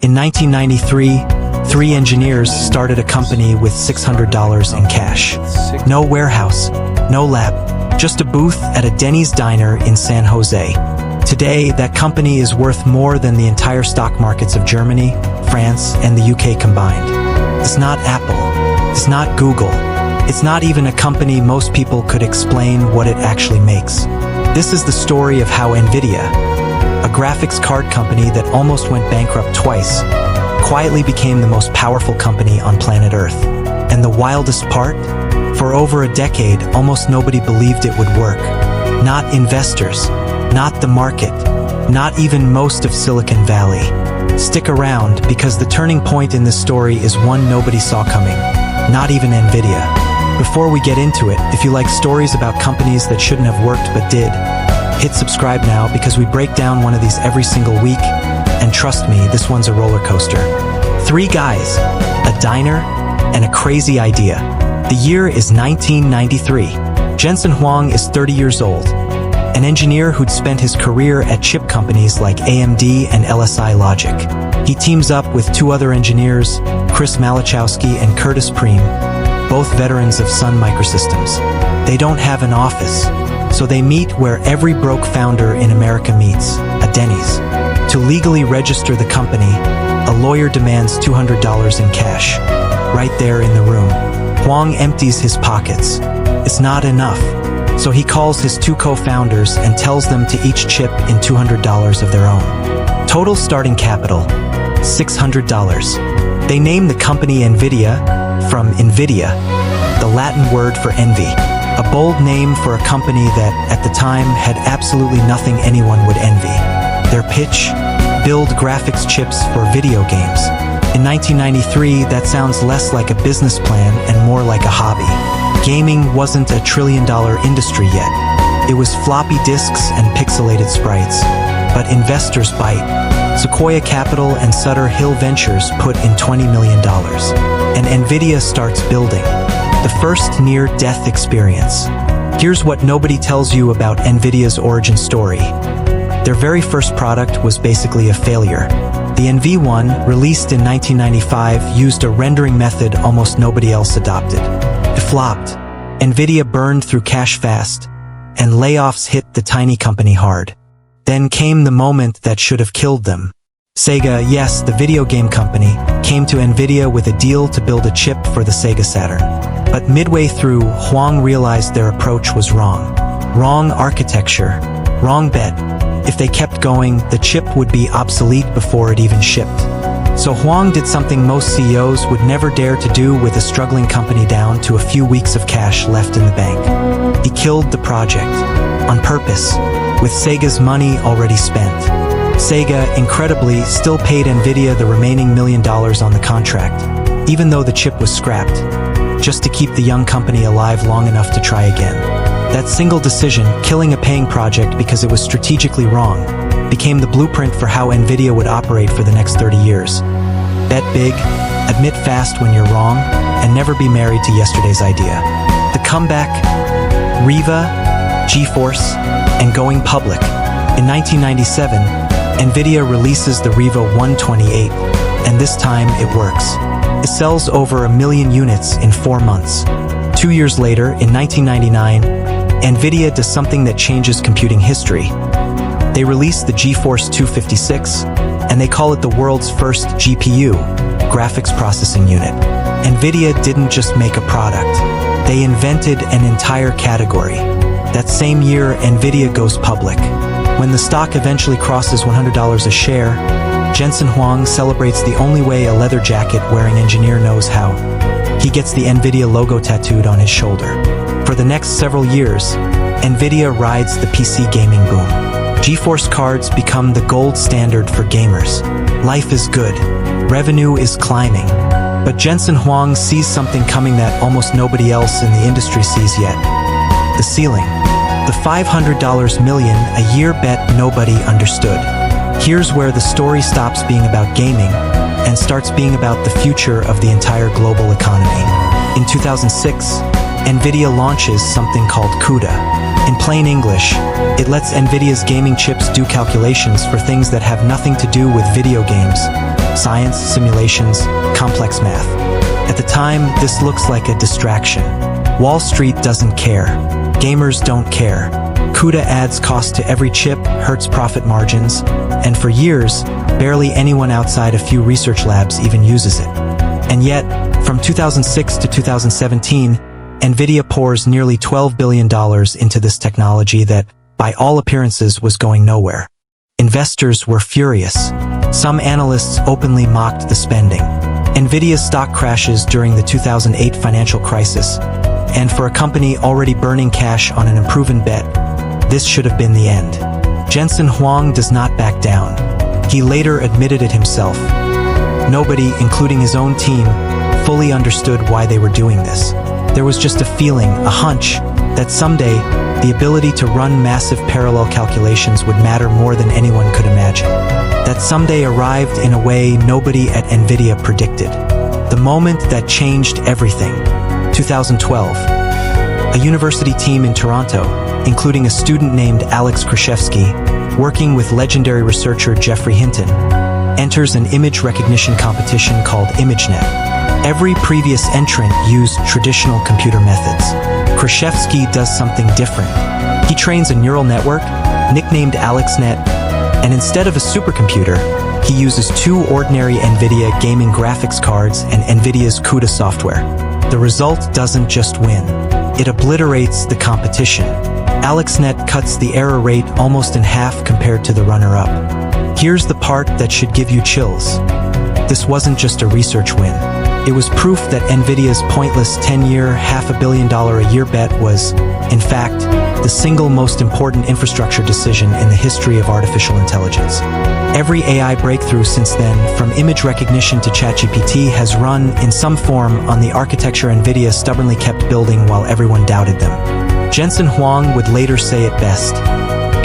In 1993, three engineers started a company with $600 in cash. No warehouse, no lab, just a booth at a Denny's diner in San Jose. Today, that company is worth more than the entire stock markets of Germany, France, and the UK combined. It's not Apple. It's not Google. It's not even a company most people could explain what it actually makes. This is the story of how Nvidia, a graphics card company that almost went bankrupt twice, quietly became the most powerful company on planet Earth. And the wildest part? For over a decade, almost nobody believed it would work. Not investors, not the market, not even most of Silicon Valley. Stick around, because the turning point in this story is one nobody saw coming. Not even Nvidia. Before we get into it, if you like stories about companies that shouldn't have worked but did, hit subscribe now, because we break down one of these every single week, and trust me, this one's a roller coaster. Three guys, a diner, and a crazy idea. The year is 1993. Jensen Huang is 30 years old, an engineer who'd spent his career at chip companies like AMD and LSI Logic. He teams up with two other engineers, Chris Malachowski and Curtis Preem, both veterans of Sun Microsystems. They don't have an office, so they meet where every broke founder in America meets, a Denny's. To legally register the company, a lawyer demands $200 in cash, right there in the room. Huang empties his pockets. It's not enough. So he calls his two co-founders and tells them to each chip in $200 of their own. Total starting capital, $600. They name the company Nvidia, from Nvidia, the Latin word for envy. A bold name for a company that, at the time, had absolutely nothing anyone would envy. Their pitch? Build graphics chips for video games. In 1993, that sounds less like a business plan and more like a hobby. Gaming wasn't a trillion-dollar industry yet. It was floppy disks and pixelated sprites. But investors bite. Sequoia Capital and Sutter Hill Ventures put in $20 million. And Nvidia starts building. The first near-death experience. Here's what nobody tells you about Nvidia's origin story. Their very first product was basically a failure. The NV1, released in 1995, used a rendering method almost nobody else adopted. It flopped. Nvidia burned through cash fast, and layoffs hit the tiny company hard. Then came the moment that should have killed them. Sega, yes, the video game company, came to Nvidia with a deal to build a chip for the Sega Saturn. But midway through, Huang realized their approach was wrong. Wrong architecture. Wrong bet. If they kept going, the chip would be obsolete before it even shipped. So Huang did something most CEOs would never dare to do with a struggling company down to a few weeks of cash left in the bank. He killed the project. On purpose. With Sega's money already spent. Sega, incredibly, still paid Nvidia the remaining $1 million on the contract, even though the chip was scrapped, just to keep the young company alive long enough to try again. That single decision, killing a paying project because it was strategically wrong, became the blueprint for how Nvidia would operate for the next 30 years. Bet big, admit fast when you're wrong, and never be married to yesterday's idea. The comeback, Riva, GeForce, and going public. In 1997, Nvidia releases the Riva 128, and this time it works. It sells over 1 million units in 4 months. 2 years later, in 1999, Nvidia does something that changes computing history. They release the GeForce 256, and they call it the world's first GPU, graphics processing unit. Nvidia didn't just make a product. They invented an entire category. That same year, Nvidia goes public. When the stock eventually crosses $100 a share, Jensen Huang celebrates the only way a leather jacket-wearing engineer knows how. He gets the Nvidia logo tattooed on his shoulder. For the next several years, Nvidia rides the PC gaming boom. GeForce cards become the gold standard for gamers. Life is good. Revenue is climbing. But Jensen Huang sees something coming that almost nobody else in the industry sees yet. The ceiling. The $500 million a year bet nobody understood. Here's where the story stops being about gaming and starts being about the future of the entire global economy. In 2006, Nvidia launches something called CUDA. In plain English, it lets Nvidia's gaming chips do calculations for things that have nothing to do with video games, science, simulations, complex math. At the time, this looks like a distraction. Wall Street doesn't care. Gamers don't care. CUDA adds cost to every chip, hurts profit margins, and for years, barely anyone outside a few research labs even uses it. And yet, from 2006 to 2017, Nvidia pours nearly $12 billion into this technology that, by all appearances, was going nowhere. Investors were furious. Some analysts openly mocked the spending. Nvidia's stock crashes during the 2008 financial crisis, and for a company already burning cash on an unproven bet, this should have been the end. Jensen Huang does not back down. He later admitted it himself. Nobody, including his own team, fully understood why they were doing this. There was just a feeling, a hunch, that someday, the ability to run massive parallel calculations would matter more than anyone could imagine. That someday arrived in a way nobody at Nvidia predicted. The moment that changed everything. 2012. A university team in Toronto, including a student named Alex Krzyzewski, working with legendary researcher Geoffrey Hinton, enters an image recognition competition called ImageNet. Every previous entrant used traditional computer methods. Krzyzewski does something different. He trains a neural network, nicknamed AlexNet, and instead of a supercomputer, he uses two ordinary Nvidia gaming graphics cards and Nvidia's CUDA software. The result doesn't just win. It obliterates the competition. AlexNet cuts the error rate almost in half compared to the runner-up. Here's the part that should give you chills. This wasn't just a research win. It was proof that Nvidia's pointless 10-year, $500 million a year bet was, in fact, the single most important infrastructure decision in the history of artificial intelligence. Every AI breakthrough since then, from image recognition to ChatGPT, has run, in some form, on the architecture Nvidia stubbornly kept building while everyone doubted them. Jensen Huang would later say it best.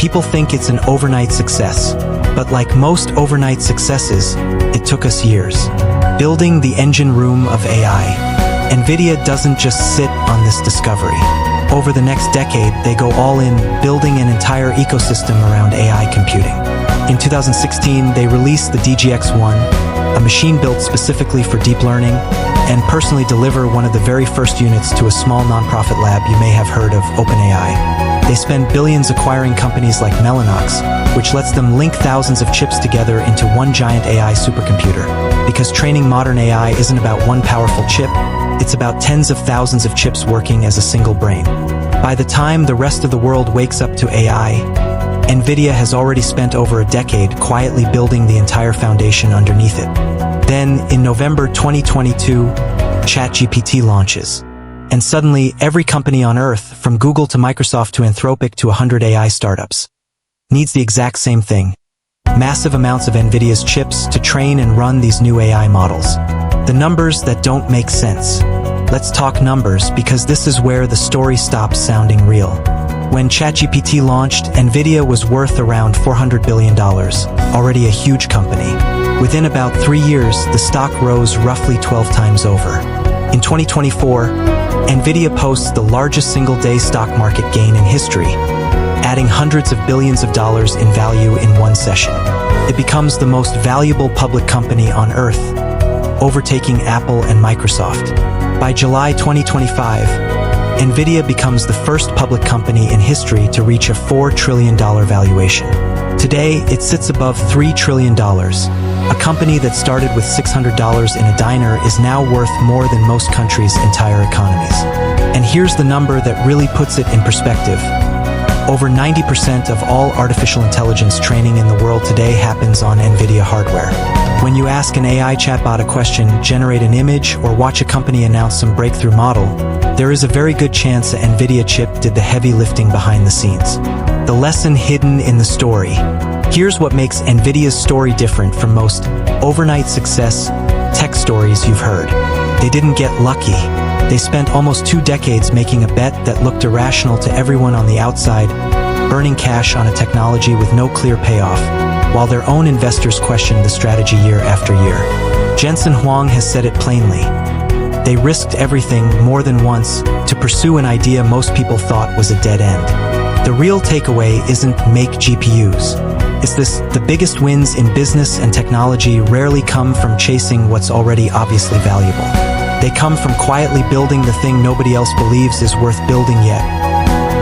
People think it's an overnight success, but like most overnight successes, it took us years. Building the engine room of AI. Nvidia doesn't just sit on this discovery. Over the next decade, they go all in, building an entire ecosystem around AI computing. In 2016, they released the DGX-1, a machine built specifically for deep learning, and personally deliver one of the very first units to a small nonprofit lab you may have heard of, OpenAI. They spend billions acquiring companies like Mellanox, which lets them link thousands of chips together into one giant AI supercomputer. Because training modern AI isn't about one powerful chip, it's about tens of thousands of chips working as a single brain. By the time the rest of the world wakes up to AI, Nvidia has already spent over a decade quietly building the entire foundation underneath it. Then, in November 2022, ChatGPT launches. And suddenly, every company on Earth, from Google to Microsoft to Anthropic to 100 AI startups, needs the exact same thing. Massive amounts of Nvidia's chips to train and run these new AI models. The numbers that don't make sense. Let's talk numbers, because this is where the story stops sounding real. When ChatGPT launched, Nvidia was worth around $400 billion, already a huge company. Within about 3 years, the stock rose roughly 12 times over. In 2024, Nvidia posts the largest single-day stock market gain in history, adding hundreds of billions of dollars in value in one session. It becomes the most valuable public company on Earth, overtaking Apple and Microsoft. By July 2025, Nvidia becomes the first public company in history to reach a $4 trillion valuation. Today, it sits above $3 trillion. A company that started with $600 in a diner is now worth more than most countries' entire economies. And here's the number that really puts it in perspective. Over 90% of all artificial intelligence training in the world today happens on Nvidia hardware. When you ask an AI chatbot a question, generate an image, or watch a company announce some breakthrough model, there is a very good chance an Nvidia chip did the heavy lifting behind the scenes. The lesson hidden in the story. Here's what makes Nvidia's story different from most overnight success tech stories you've heard. They didn't get lucky. They spent almost 2 decades making a bet that looked irrational to everyone on the outside, burning cash on a technology with no clear payoff, while their own investors questioned the strategy year after year. Jensen Huang has said it plainly. They risked everything more than once to pursue an idea most people thought was a dead end. The real takeaway isn't make GPUs. is this: the biggest wins in business and technology rarely come from chasing what's already obviously valuable. They come from quietly building the thing nobody else believes is worth building yet,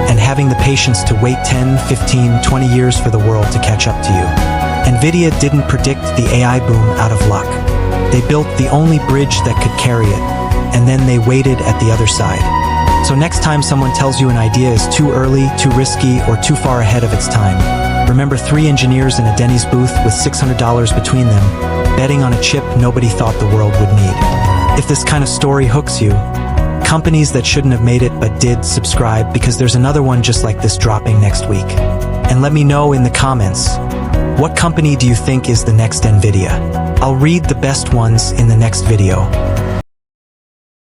and having the patience to wait 10, 15, 20 years for the world to catch up to you. Nvidia didn't predict the AI boom out of luck. They built the only bridge that could carry it, and then they waited at the other side. So next time someone tells you an idea is too early, too risky, or too far ahead of its time, remember 3 engineers in a Denny's booth with $600 between them, betting on a chip nobody thought the world would need. If this kind of story hooks you, companies that shouldn't have made it but did, subscribe, because there's another one just like this dropping next week. And let me know in the comments, what company do you think is the next Nvidia? I'll read the best ones in the next video.